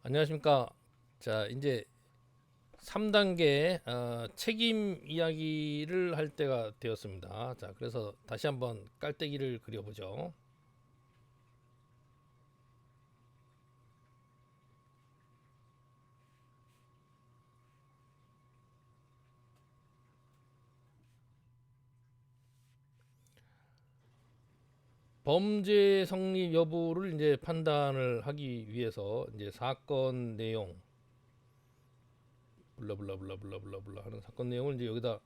안녕하십니까. 자, 이제 3단계 책임 이야기를 할 때가 되었습니다. 자, 그래서 다시 한번 깔때기를 그려보죠. 범죄 성립 여부를 이제 판단을 하기 위해서 이제 사건 내용 블라블라블라블라블라 하는 사건 내용을 이제 여기다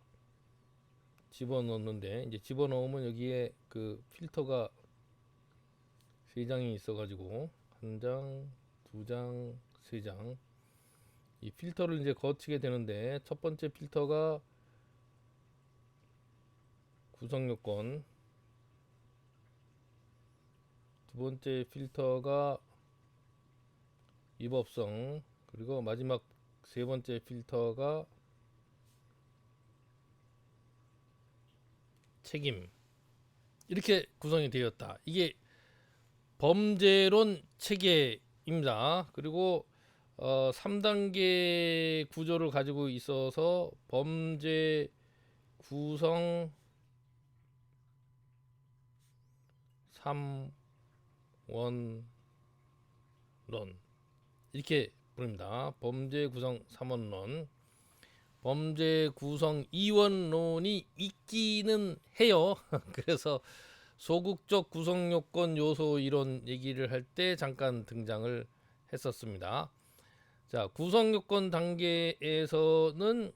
집어넣는데, 이제 집어넣으면 여기에 그 필터가 세 장이 있어가지고 한 장, 두 장, 세 장, 이 필터를 이제 거치게 되는데, 첫 번째 필터가 구성 요건, 두 번째 필터가 위법성, 그리고 마지막 세 번째 필터가 책임. 이렇게 구성이 되었다. 이게 범죄론 체계입니다. 그리고 3단계 구조를 가지고 있어서 범죄 구성 3원론, 이렇게 부릅니다. 범죄 구성 3원론. 범죄 구성 2원론이 있기는 해요. 그래서 소극적 구성 요건 요소 이론 얘기를 할 때 잠깐 등장을 했었습니다. 자, 구성 요건 단계에서는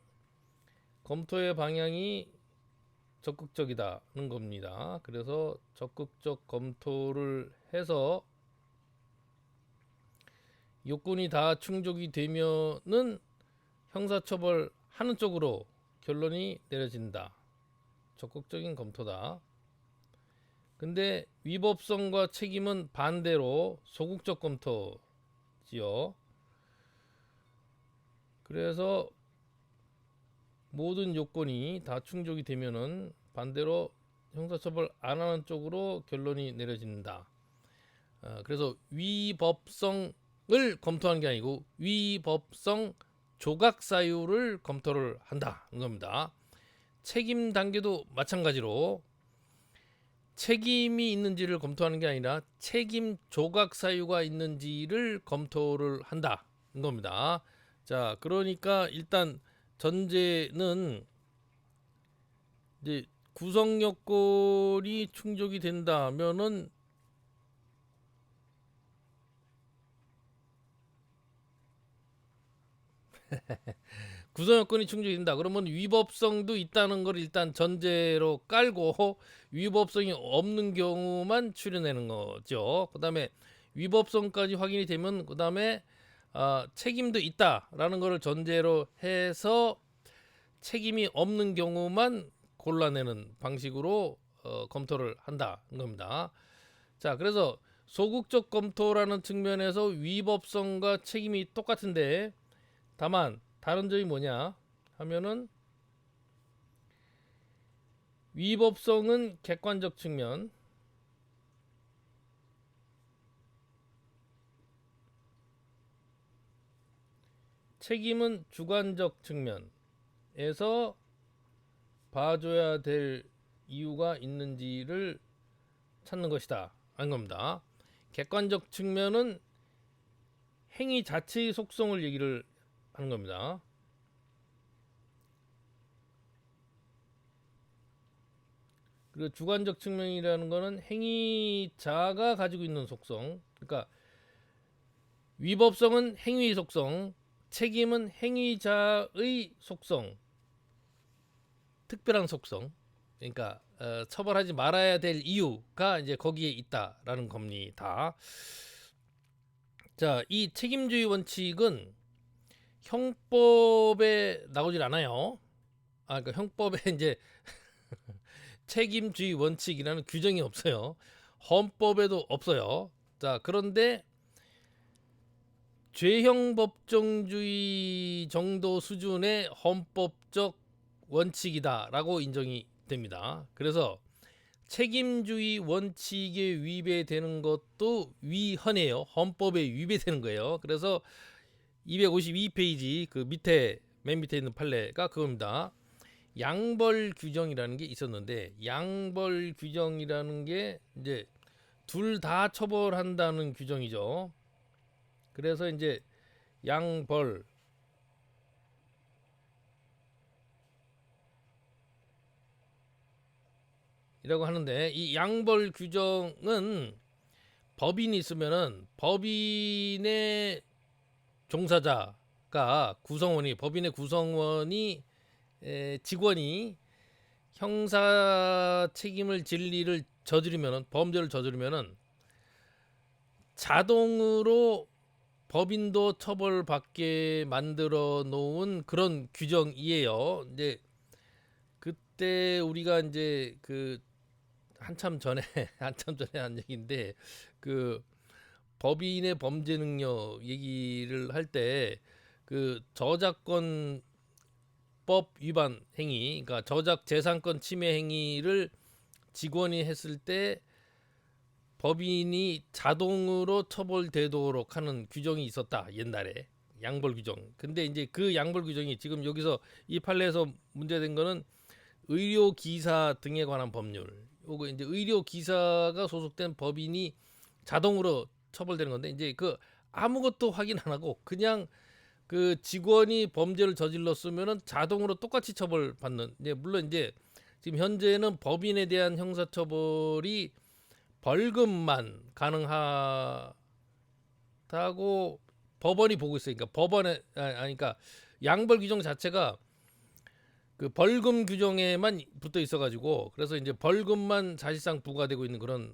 검토의 방향이 적극적이다는 겁니다. 그래서 적극적 검토를 해서 요건이 다 충족이 되면은 형사처벌 하는 쪽으로 결론이 내려진다. 적극적인 검토다. 근데 위법성과 책임은 반대로 소극적 검토지요. 그래서 모든 요건이 다 충족이 되면은 반대로 형사처벌 안 하는 쪽으로 결론이 내려진다. 그래서 위법성을 검토하는 게 아니고 위법성 조각 사유를 검토를 한다는 겁니다. 책임 단계도 마찬가지로 책임이 있는지를 검토하는 게 아니라 책임 조각 사유가 있는지를 검토를 한다는 겁니다. 자, 그러니까 일단 전제는 이제 구성 요건이 충족이 된다면은 구성 요건이 충족이 된다. 그러면 위법성도 있다는 걸 일단 전제로 깔고 위법성이 없는 경우만 추려내는 거죠. 그다음에 위법성까지 확인이 되면 그다음에 책임도 있다라는 것을 전제로 해서 책임이 없는 경우만 골라내는 방식으로 검토를 한다는 겁니다. 자, 그래서 소극적 검토라는 측면에서 위법성과 책임이 똑같은데, 다만 다른 점이 뭐냐 하면은 위법성은 객관적 측면, 책임은 주관적 측면에서 봐줘야 될 이유가 있는지를 찾는 것이다 하는 겁니다. 객관적 측면은 행위 자체의 속성을 얘기를 하는 겁니다. 그리고 주관적 측면이라는 것은 행위자가 가지고 있는 속성. 그러니까 위법성은 행위 속성, 책임은 행위자의 속성, 특별한 속성. 그러니까 처벌하지 말아야 될 이유가 이제 거기에 있다라는 겁니다. 자, 이 책임주의 원칙은 형법에 나오질 않아요. 그러니까 형법에 이제 책임주의 원칙이라는 규정이 없어요. 헌법에도 없어요. 자, 그런데 죄형 법정주의 정도 수준의 헌법적 원칙이다라고 인정이 됩니다. 그래서 책임주의 원칙에 위배되는 것도 위헌이에요. 헌법에 위배되는 거예요. 그래서 252페이지 그 밑에 맨 밑에 있는 판례가 그겁니다. 양벌 규정이라는 게 있었는데, 양벌 규정이라는 게 이제 둘 다 처벌한다는 규정이죠. 그래서 이제 양벌 이라고 하는데, 이 양벌 규정은 법인이 있으면은 법인의 종사자가 구성원이 법인의 구성원이 직원이 형사 책임을 질 일을 저지르면은 범죄를 저지르면은 자동으로 법인도 처벌받게 만들어 놓은 그런 규정이에요. 이제 그때 우리가 이제 그 한참 전에 한참 전에 한 얘기인데, 그 법인의 범죄 능력 얘기를 할 때 그 저작권법 위반 행위, 그러니까 저작 재산권 침해 행위를 직원이 했을 때 법인이 자동으로 처벌되도록 하는 규정이 있었다, 옛날에. 양벌 규정. 근데 이제 그 양벌 규정이 지금 여기서 이 판례에서 문제된 거는 의료 기사 등에 관한 법률. 요거 이제 의료 기사가 소속된 법인이 자동으로 처벌되는 건데, 이제 그 아무것도 확인 안 하고 그냥 그 직원이 범죄를 저질렀으면은 자동으로 똑같이 처벌받는. 이제 물론 이제 지금 현재는 법인에 대한 형사처벌이 벌금만 가능하다고 법원이 보고 있어요. 그러니까 법원에 그러니까 양벌 규정 자체가 그 벌금 규정에만 붙어 있어가지고, 그래서 이제 벌금만 사실상 부과되고 있는 그런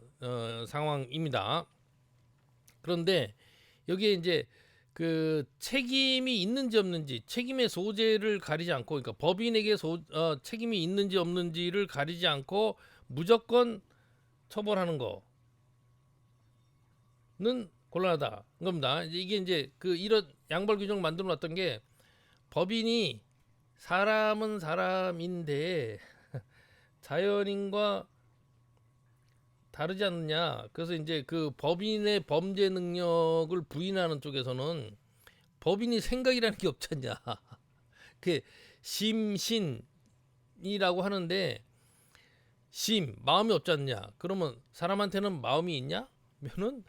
상황입니다. 그런데 여기에 이제 그 책임이 있는지 없는지, 책임의 소재를 가리지 않고, 그러니까 법인에게 책임이 있는지 없는지를 가리지 않고 무조건 처벌하는 거는 곤란하다 겁니다. 이게 이제 그 이런 양벌 규정 만들어 놨던 게, 법인이 사람은 사람인데 자연인과 다르지 않느냐. 그래서 이제 그 법인의 범죄 능력을 부인하는 쪽에서는 법인이 생각이라는 게 없지 않냐. 그 심신이라고 하는데, 마음이 없지 않냐. 그러면 사람한테는 마음이 있냐? 면은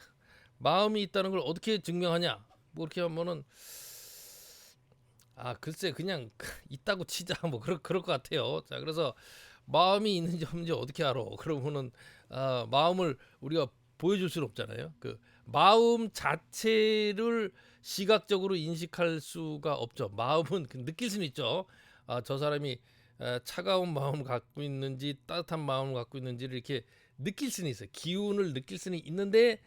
마음이 있다는 걸 어떻게 증명하냐? 뭐 이렇게 하면은 글쎄 그냥 있다고 치자, 뭐 그럴 것 같아요. 자, 그래서 마음이 있는지 없는지 어떻게 알아? 그러면은 마음을 우리가 보여줄 수는 없잖아요. 그 마음 자체를 시각적으로 인식할 수가 없죠. 마음은 느낄 수는 있죠. 저 사람이 차가운 마음을 갖고 있는지 따뜻한 마음을 갖고 있는지를 이렇게 느낄 수는 있어요. 기운을 느낄 수는 있는데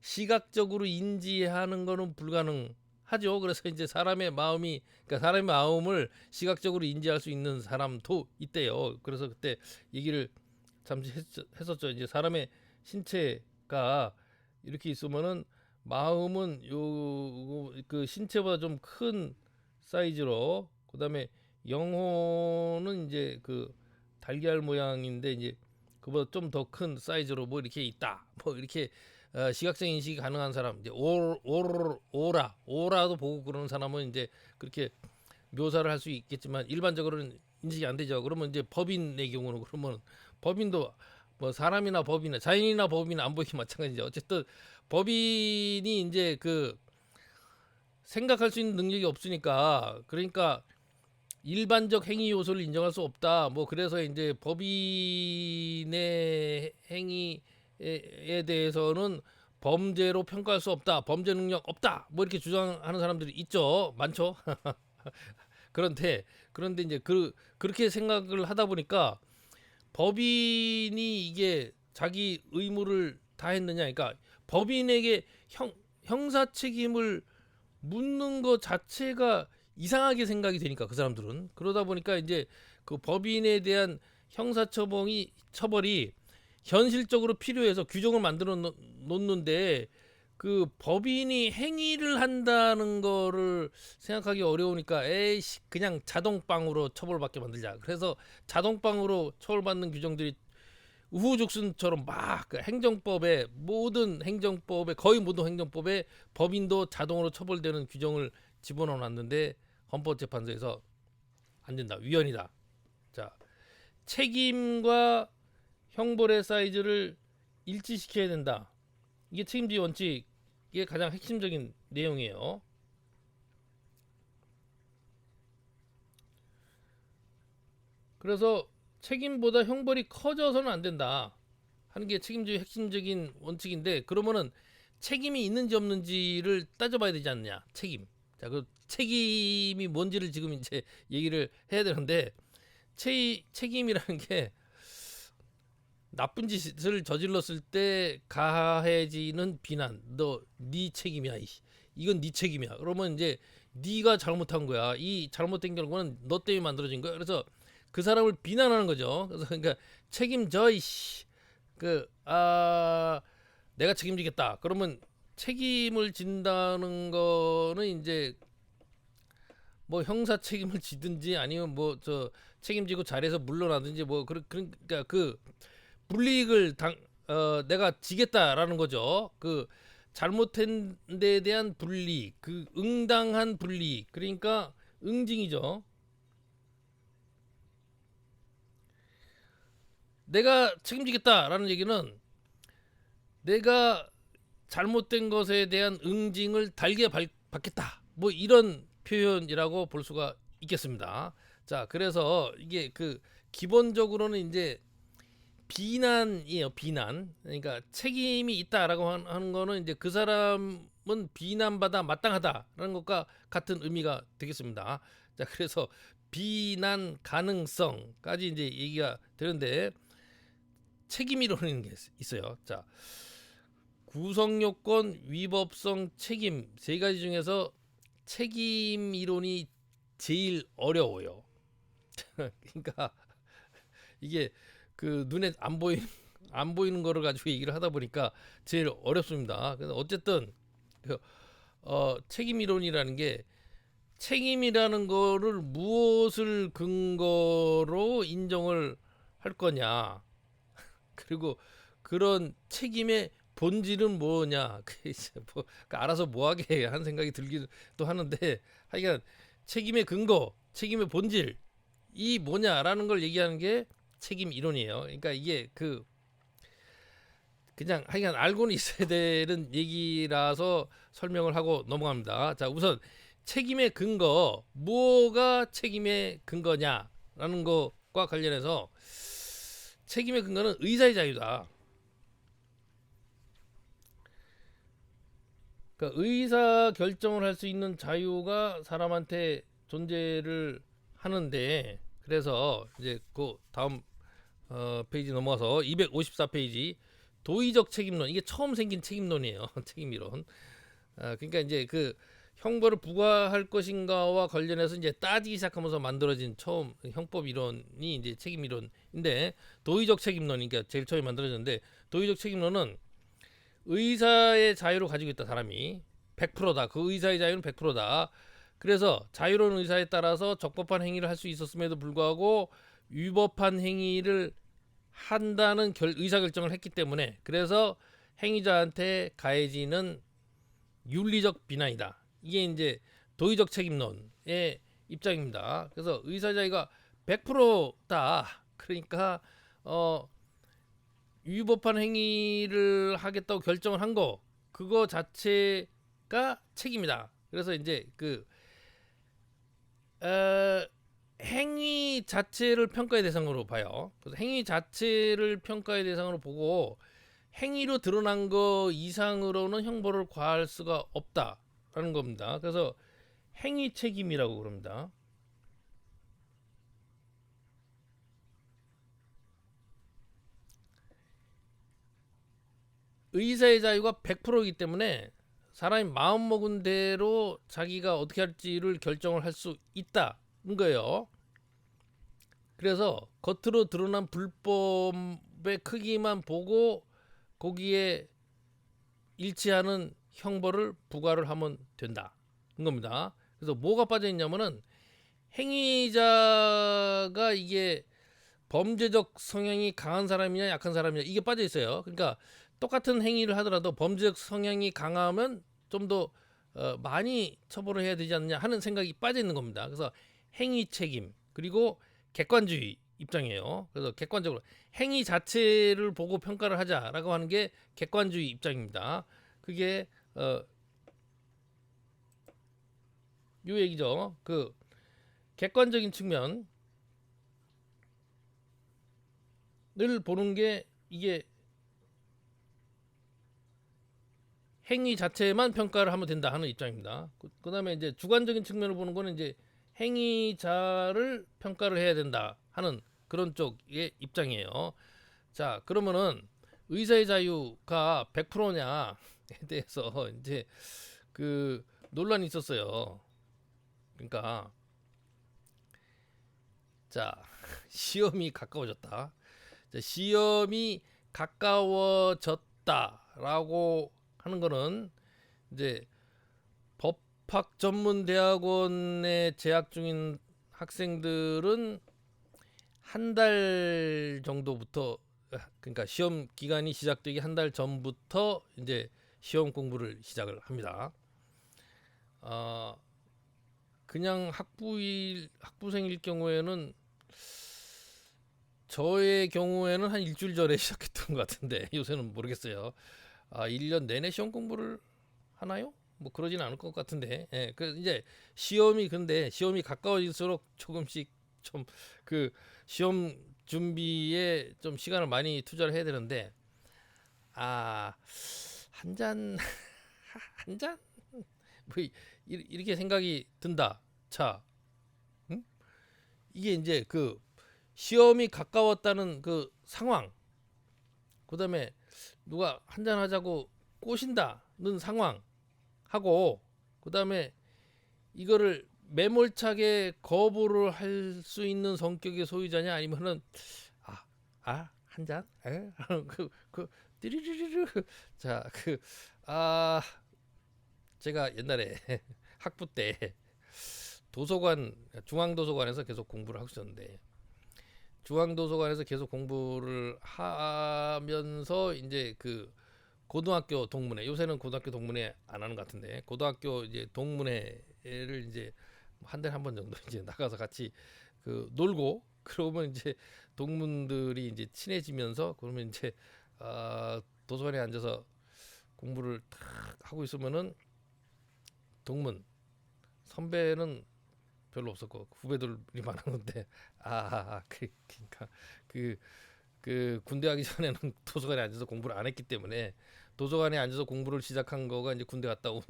시각적으로 인지하는 거는 불가능하죠. 그래서 이제 사람의 마음이, 그러니까 사람의 마음을 시각적으로 인지할 수 있는 사람도 있대요. 그래서 그때 얘기를 잠시 했었죠. 이제 사람의 신체가 이렇게 있으면은 마음은 요 그 신체보다 좀 큰 사이즈로, 그다음에 영혼은 이제 그 달걀 모양인데 이제 그보다 좀 더 큰 사이즈로 뭐 이렇게 있다. 뭐 이렇게 시각적 인식이 가능한 사람, 이제 오라도 보고 그러는 사람은 이제 그렇게 묘사를 할 수 있겠지만 일반적으로는 인식이 안 되죠. 그러면 이제 법인의 경우는, 그러면 법인도 뭐 사람이나 법이나 자연이나 법이나 안 보이기 마찬가지죠. 어쨌든 법인이 이제 그 생각할 수 있는 능력이 없으니까, 그러니까 일반적 행위 요소를 인정할 수 없다. 뭐 그래서 이제 법인의 행위에 대해서는 범죄로 평가할 수 없다. 범죄 능력 없다. 뭐 이렇게 주장하는 사람들이 있죠. 많죠. 그런데 이제 그렇게 생각을 하다 보니까 법인이 이게 자기 의무를 다 했느냐. 그러니까 법인에게 형사 책임을 묻는 것 자체가 이상하게 생각이 되니까, 그 사람들은. 그러다 보니까 이제 그 법인에 대한 형사처벌이 현실적으로 필요해서 규정을 만들어 놓는데, 그 법인이 행위를 한다는 거를 생각하기 어려우니까 에이씨 그냥 자동빵으로 처벌받게 만들자. 그래서 자동빵으로 처벌받는 규정들이 우후죽순처럼 막 그 행정법에 모든 행정법에 거의 모든 행정법에 법인도 자동으로 처벌되는 규정을 집어넣어 놨는데 헌법재판소에서 안 된다. 위헌이다. 자, 책임과 형벌의 사이즈를 일치시켜야 된다. 이게 책임주의 원칙의 가장 핵심적인 내용이에요. 그래서 책임보다 형벌이 커져서는 안 된다 하는 게 책임주의 핵심적인 원칙인데, 그러면은 책임이 있는지 없는지를 따져봐야 되지 않느냐. 책임. 자, 그 책임이 뭔지를 지금 이제 얘기를 해야 되는데, 책임이라는 게 나쁜 짓을 저질렀을 때 가해지는 비난. 네 책임이야. 이건 네 책임이야. 그러면 이제 네가 잘못한 거야. 이 잘못된 결과는 너 때문에 만들어진 거야. 그래서 그 사람을 비난하는 거죠. 그래서 그러니까 책임져 이씨. 내가 책임지겠다. 그러면 책임을 진다는 거는 이제 뭐 형사 책임을 지든지 아니면 뭐 저 책임지고 자리에서 물러나든지 뭐 그러니까 그 불이익을 내가 지겠다라는 거죠. 그 잘못한 데에 대한 불이익, 그 응당한 불이익, 그러니까 응징이죠. 내가 책임지겠다라는 얘기는 내가 잘못된 것에 대한 응징을 달게 받겠다. 뭐 이런 표현이라고 볼 수가 있겠습니다. 자, 그래서 이게 그 기본적으로는 이제 비난이에요. 비난. 그러니까 책임이 있다라고 하는 거는 이제 그 사람은 비난받아 마땅하다라는 것과 같은 의미가 되겠습니다. 자, 그래서 비난 가능성까지 이제 얘기가 되는데, 책임 이론이라는 게 있어요. 자, 구성 요건, 위법성, 책임 세 가지 중에서 책임 이론이 제일 어려워요. 그러니까 이게 그 눈에 안 보이는 거를 가지고 얘기를 하다 보니까 제일 어렵습니다. 그래서 어쨌든 책임 이론이라는 게 책임이라는 거를 무엇을 근거로 인정을 할 거냐, 그리고 그런 책임의 본질은 뭐냐, 뭐 알아서 뭐하게 하는 생각이 들기도 하는데, 하여간 책임의 근거, 책임의 본질 이 뭐냐라는 걸 얘기하는 게 책임 이론이에요. 그러니까 이게 그냥 하여간 알고는 있어야 되는 얘기라서 설명을 하고 넘어갑니다. 자, 우선 책임의 근거, 뭐가 책임의 근거냐라는 것과 관련해서 책임의 근거는 의사의 자유다. 그러니까 의사 결정을 할 수 있는 자유가 사람한테 존재를 하는데, 그래서 이제 그 다음 페이지 넘어가서 254페이지 도의적 책임론, 이게 처음 생긴 책임론이에요. 책임이론. 그러니까 이제 그 형벌을 부과할 것인가와 관련해서 이제 따지기 시작하면서 만들어진 처음 형법 이론이 이제 책임 이론인데, 도의적 책임론, 그러니까 제일 처음에 만들어졌는데, 도의적 책임론은 의사의 자유를 가지고 있다. 사람이 100%다. 그 의사의 자유는 100%다. 그래서 자유로운 의사에 따라서 적법한 행위를 할 수 있었음에도 불구하고 위법한 행위를 한다는 의사결정을 했기 때문에, 그래서 행위자한테 가해지는 윤리적 비난이다. 이게 이제 도의적 책임론의 입장입니다. 그래서 의사 자유가 100%다. 그러니까 위법한 행위를 하겠다고 결정을 한 거, 그거 자체가 책임이다. 그래서 이제 행위 자체를 평가의 대상으로 봐요. 그래서 행위 자체를 평가의 대상으로 보고 행위로 드러난 거 이상으로는 형벌을 과할 수가 없다라는 겁니다. 그래서 행위 책임이라고 그럽니다. 의사의 자유가 100%이기 때문에 사람이 마음 먹은 대로 자기가 어떻게 할지를 결정을 할 수 있다는 거예요. 그래서 겉으로 드러난 불법의 크기만 보고 거기에 일치하는 형벌을 부과를 하면 된다는 겁니다. 그래서 뭐가 빠져 있냐면은 행위자가 이게 범죄적 성향이 강한 사람이냐 약한 사람이냐 이게 빠져 있어요. 그러니까 똑같은 행위를 하더라도 범죄적 성향이 강하면 좀 더 많이 처벌을 해야 되지 않느냐 하는 생각이 빠져 있는 겁니다. 그래서 행위 책임 그리고 객관주의 입장이에요. 그래서 객관적으로 행위 자체를 보고 평가를 하자라고 하는 게 객관주의 입장입니다. 그게 요 얘기죠. 그 객관적인 측면을 보는 게 이게 행위 자체만 평가를 하면 된다 하는 입장입니다. 그다음에 이제 주관적인 측면을 보는 거는 이제 행위자를 평가를 해야 된다 하는 그런 쪽의 입장이에요. 자, 그러면은 의사의 자유가 100%냐에 대해서 이제 그 논란이 있었어요. 그러니까 자, 시험이 가까워졌다. 자, 시험이 가까워졌다라고 하는 거는 이제 법학 전문 대학원에 재학 중인 학생들은 한 달 정도부터 그러니까 시험 기간이 시작되기 한 달 전부터 이제 시험 공부를 시작을 합니다. 그냥 학부생일 경우에는 저의 경우에는 한 일주일 전에 시작했던 것 같은데 요새는 모르겠어요. 1년 내내 시험 공부를 하나요? 뭐 그러진 않을 것 같은데. 예, 그 이제 근데 시험이 가까워질수록 조금씩 좀 그 시험 준비에 좀 시간을 많이 투자를 해야 되는데 한 잔 한 잔? 뭐 이렇게 생각이 든다. 자, 응? 이게 이제 그 시험이 가까웠다는 그 상황, 그다음에 누가 한잔 하자고 꼬신다는 상황하고, 그다음에 이거를 매몰차게 거부를 할 수 있는 성격의 소유자냐 아니면은 한 잔? 그 띠리리리르 자 제가 옛날에 학부 때 중앙도서관에서 계속 공부를 하고 있었는데 중앙도서관에서 계속 공부를 하면서 이제 그 고등학교 동문회, 요새는 고등학교 동문회 안 하는 것 같은데 고등학교 이제 동문회를 이제 한 달에 한 번 정도 이제 나가서 같이 그 놀고, 그러면 이제 동문들이 이제 친해지면서 그러면 이제 도서관에 앉아서 공부를 탁 하고 있으면은 동문 선배는 별로 없었고 후배들이 많았는데 그러니까 그 군대 가기 전에는 도서관에 앉아서 공부를 안 했기 때문에 도서관에 앉아서 공부를 시작한 거가 이제 군대 갔다 온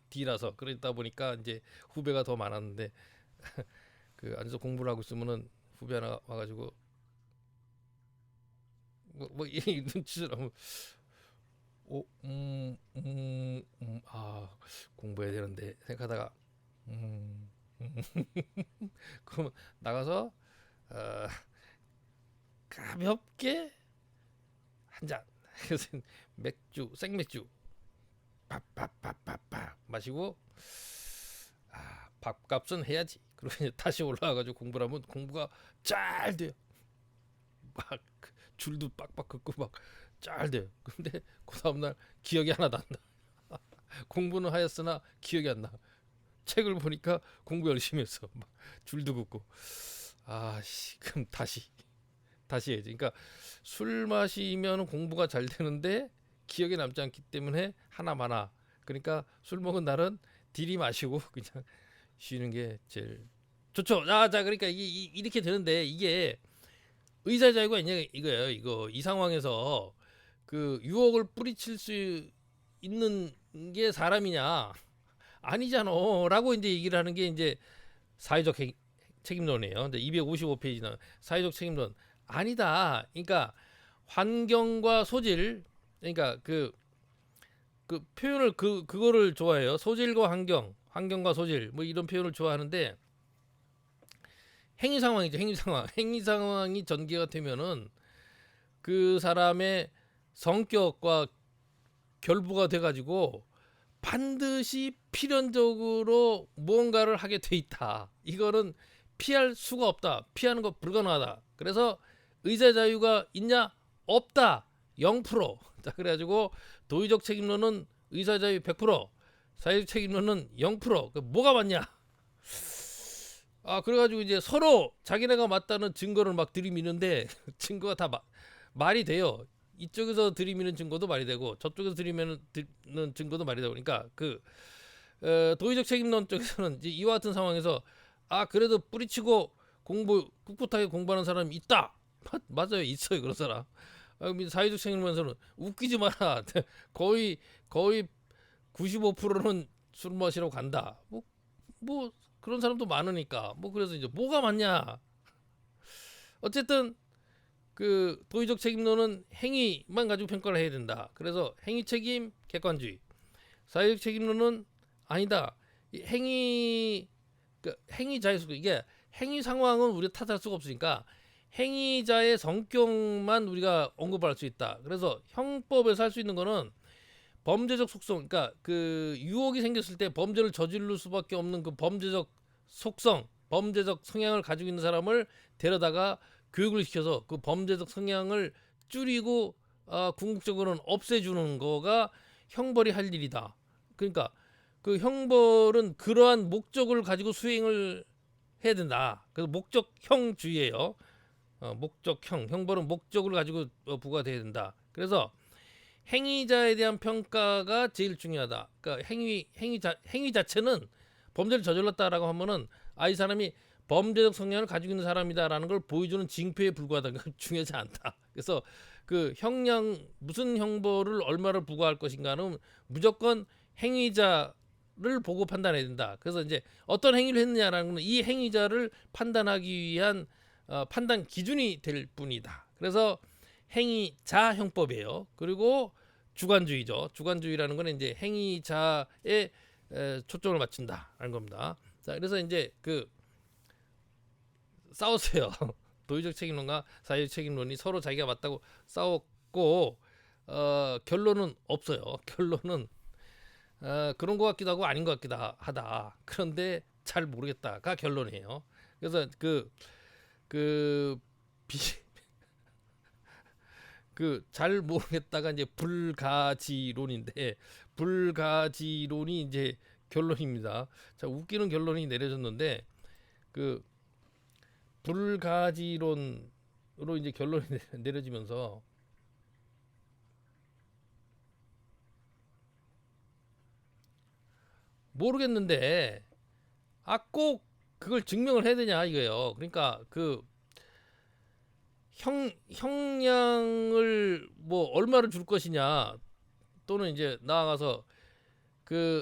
뒤라서 그러다 보니까 이제 후배가 더 많았는데 그 앉아서 공부를 하고 있으면은 후배 하나 와가지고 이 눈치를 하면 공부해야 되는데 생각하다가 그러면 나가서 어, 가볍게 한 잔 생맥주 팍팍팍팍팍 마시고 밥값은 해야지. 그러고 이제 다시 올라와가지고 공부를 하면 공부가 잘 돼요. 막 줄도 빡빡 긋고 막 잘 돼요. 근데 그 다음날 기억이 하나도 안 나. 공부는 하였으나 기억이 안 나. 책을 보니까 공부 열심히 했어. 막 줄도 긋고. 그럼 다시 해야지. 그러니까 술 마시면 공부가 잘 되는데 기억에 남지 않기 때문에 하나마나. 그러니까 술 먹은 날은 딜이 마시고 그냥 쉬는 게 제일 좋죠. 자 그러니까 이렇게 되는데 이게 의사의 자유가 있냐 이거예요. 이 상황에서 그 유혹을 뿌리칠 수 있는 게 사람이냐 아니잖아라고 이제 얘기를 하는 게 이제 사회적 책임론이에요. 근데 255페이지는 사회적 책임론 아니다. 그러니까 환경과 소질, 그러니까 그 표현을 그거를 좋아해요. 소질과 환경과 소질 뭐 이런 표현을 좋아하는데 행위 상황이죠. 행위 상황이 전개가 되면은 그 사람의 성격과 결부가 돼가지고 반드시 필연적으로 무언가를 하게 돼 있다. 이거는 피할 수가 없다. 피하는 거 불가능하다. 그래서 의사 자유가 있냐? 없다. 0%. 자, 그래가지고 도의적 책임론은 의사 자유 100%, 사회적 책임론은 0%. 뭐가 맞냐? 그래가지고 이제 서로 자기네가 맞다는 증거를 막 들이미는데 증거가 다 말이 돼요. 이쪽에서 들이미는 증거도 말이 되고 저쪽에서 들이미는 증거도 말이 되고, 그러니까 도의적 책임론 쪽에서는 이제 이와 같은 상황에서 그래도 뿌리치고 꿋꿋하게 공부하는 사람이 있다. 맞아요, 있어요, 그런 사람. 사회적 책임론에서는 웃기지 마라. 거의 95%는 술 마시러 간다. 뭐 그런 사람도 많으니까. 그래서 이제 뭐가 맞냐? 어쨌든 그 도의적 책임론은 행위만 가지고 평가를 해야 된다. 그래서 행위 책임 객관주의. 사회적 책임론은 아니다. 행위자의 수고, 이게 행위 상황은 우리가 탓할 수가 없으니까 행위자의 성격만 우리가 언급할 수 있다. 그래서 형법에서 할 수 있는 거는 범죄적 속성, 그러니까 그 유혹이 생겼을 때 범죄를 저지를 수밖에 없는 그 범죄적 속성, 범죄적 성향을 가지고 있는 사람을 데려다가 교육을 시켜서 그 범죄적 성향을 줄이고 궁극적으로는 없애주는 거가 형벌이 할 일이다. 그러니까 그 형벌은 그러한 목적을 가지고 수행을 해야 된다. 그래서 목적형주의예요. 형벌은 목적을 가지고 부과돼야 된다. 그래서 행위자에 대한 평가가 제일 중요하다. 그러니까 행위 자체는 범죄를 저질렀다라고 하면은 이 사람이 범죄적 성향을 가지고 있는 사람이다라는 걸 보여주는 징표에 불과하다. 중요하지 않다. 그래서 그 무슨 형벌을 얼마를 부과할 것인가는 무조건 행위자를 보고 판단해야 된다. 그래서 이제 어떤 행위를 했느냐라는 것은 이 행위자를 판단하기 위한 판단 기준이 될 뿐이다. 그래서 행위자 형법이에요. 그리고 주관주의죠. 주관주의라는 건 이제 행위자에 초점을 맞춘다라는 겁니다. 자, 그래서 이제 싸웠어요. 도의적 책임론과 사회적 책임론이 서로 자기가 맞다고 싸웠고 결론은 없어요. 결론은 그런 것 같기도 하고 아닌 것 같기도 하다. 그런데 잘 모르겠다가 결론이에요. 그래서 잘 모르겠다가 이제 불가지론인데, 불가지론이 이제 결론입니다. 자, 웃기는 결론이 내려졌는데 불가지론으로 이제 결론이 내려지면서 모르겠는데 꼭 그걸 증명을 해야 되냐 이거예요. 그러니까 형량을 뭐 얼마를 줄 것이냐, 또는 이제 나아가서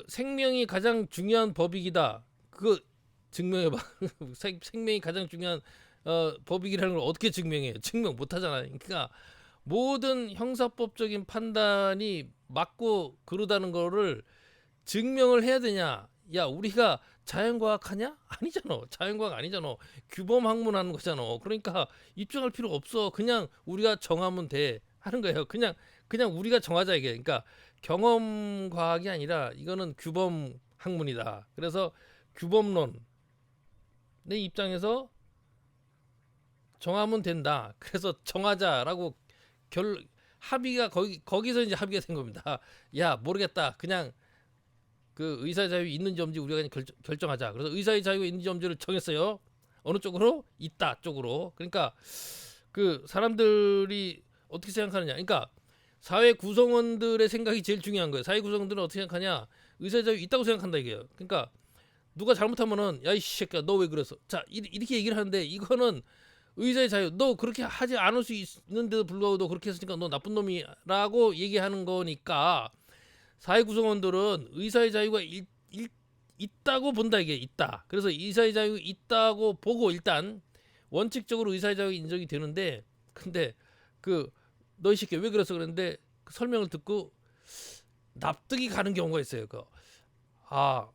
생명이 가장 중요한 법익이다. 그거 증명해봐. 생명이 가장 중요한 법익이라는 걸 어떻게 증명해요? 증명 못하잖아요. 그러니까 모든 형사법적인 판단이 맞고 그러다는 거를 증명을 해야 되냐? 야, 우리가 자연과학 하냐? 아니잖아. 자연과학 아니잖아. 규범 학문하는 거잖아. 그러니까 입증할 필요 없어. 그냥 우리가 정하면 돼 하는 거예요. 그냥 우리가 정하자 이게. 그러니까 경험 과학이 아니라 이거는 규범 학문이다. 그래서 규범론 내 입장에서 정하면 된다. 그래서 정하자라고 합의가 거기서 이제 합의가 된 겁니다. 야, 모르겠다. 그냥 의사의 자유 있는지 없는지 우리가 그냥 결정하자. 그래서 의사의 자유가 있는지 없는지를 정했어요. 어느 쪽으로? 있다 쪽으로. 그러니까 사람들이 어떻게 생각하느냐. 그러니까 사회 구성원들의 생각이 제일 중요한 거예요. 사회 구성원들은 어떻게 생각하냐? 의사의 자유 있다고 생각한다 이게요. 그러니까 누가 잘못하면은 야, 이 새끼야, 너 왜 그랬어? 자, 이렇게 얘기를 하는데 이거는 의사의 자유, 너 그렇게 하지 않을 수 있는데도 불구하고 너 그렇게 했으니까 너 나쁜 놈이라고 얘기하는 거니까 사회 구성원들은 의사의 자유가 있다고 본다, 이게 있다. 그래서 의사의 자유 있다고 보고 일단 원칙적으로 의사의 자유가 인정이 되는데, 근데 너 이 새끼 왜 그랬어 그랬는데 설명을 듣고 납득이 가는 경우가 있어요.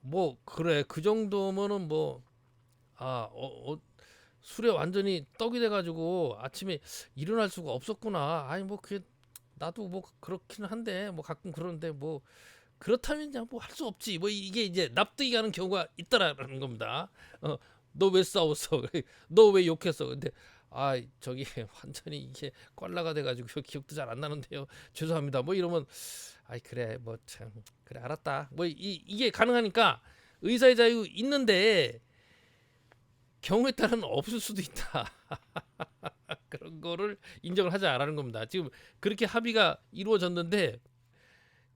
뭐 그래, 그 정도면은 술에 완전히 떡이 돼가지고 아침에 일어날 수가 없었구나. 아니 뭐 그게 나도 뭐 그렇기는 한데 뭐 가끔 그러는데 뭐 그렇다면 그냥 뭐 할 수 없지. 뭐 이게 이제 납득이 가는 경우가 있다라는 겁니다. 너 왜 싸웠어? 너 왜 욕했어? 근데 저기 완전히 이게 꽐라가 돼가지고 기억도 잘 안 나는데요. 죄송합니다. 뭐 이러면 그래 뭐 참 그래 알았다. 뭐 이게 가능하니까 의사의 자유 있는데 경우에 따른 없을 수도 있다. 그런 거를 인정을 하자라는 겁니다. 지금 그렇게 합의가 이루어졌는데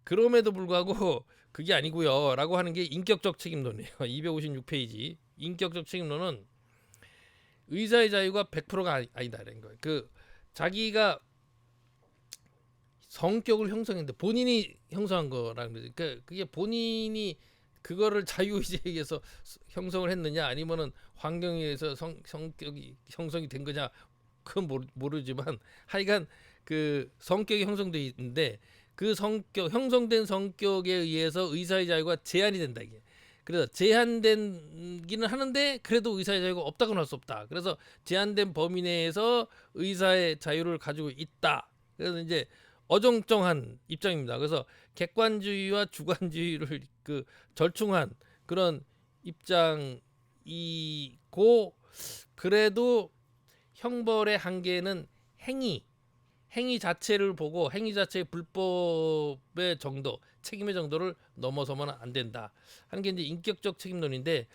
그럼에도 불구하고 그게 아니고요라고 하는 게 인격적 책임론이에요. 256페이지 인격적 책임론은 의사의 자유가 100%가 아니다라는 거예요. 그 자기가 성격을 형성했는데 본인이 형성한 거라는 거죠. 그러니까 그게 본인이 그거를 자유의지에 의해서 형성을 했느냐 아니면은 환경에 의해서 성격이 형성이 된 거냐 그건 모르지만 하여간 그 성격이 형성돼 있는데 그 성격 형성된 성격에 의해서 의사의 자유가 제한이 된다 이게. 그래서 제한되기는 하는데 그래도 의사의 자유가 없다고는 할 수 없다. 그래서 제한된 범위 내에서 의사의 자유를 가지고 있다. 그래서 이제 어정쩡한 입장입니다. 그래서 객관주의와 주관주의를 그 절충한 그런 입장이고 그래도 형벌의 한계는 행위 자체를 보고 행위 자체의 불법의 정도, 책임의 정도를 넘어서면 안 된다 하는 게 이제 인격적 책임론인데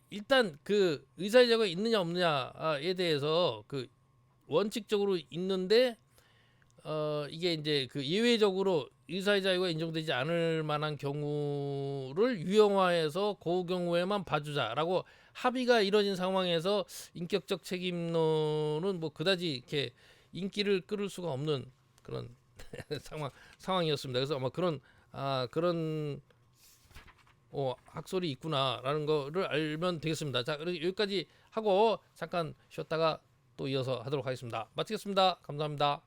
일단 그 의사의 자유가 있느냐 없느냐에 대해서 그 원칙적으로 있는데 이게 이제 그 예외적으로 의사의 자유가 인정되지 않을 만한 경우를 유형화해서 그 경우에만 봐주자라고 합의가 이뤄진 상황에서 인격적 책임론은 뭐 그다지 이렇게 인기를 끌을 수가 없는 그런 상황이었습니다. 그래서 아마 그런 학설이 있구나라는 거를 알면 되겠습니다. 자, 여기까지 하고 잠깐 쉬었다가 또 이어서 하도록 하겠습니다. 마치겠습니다. 감사합니다.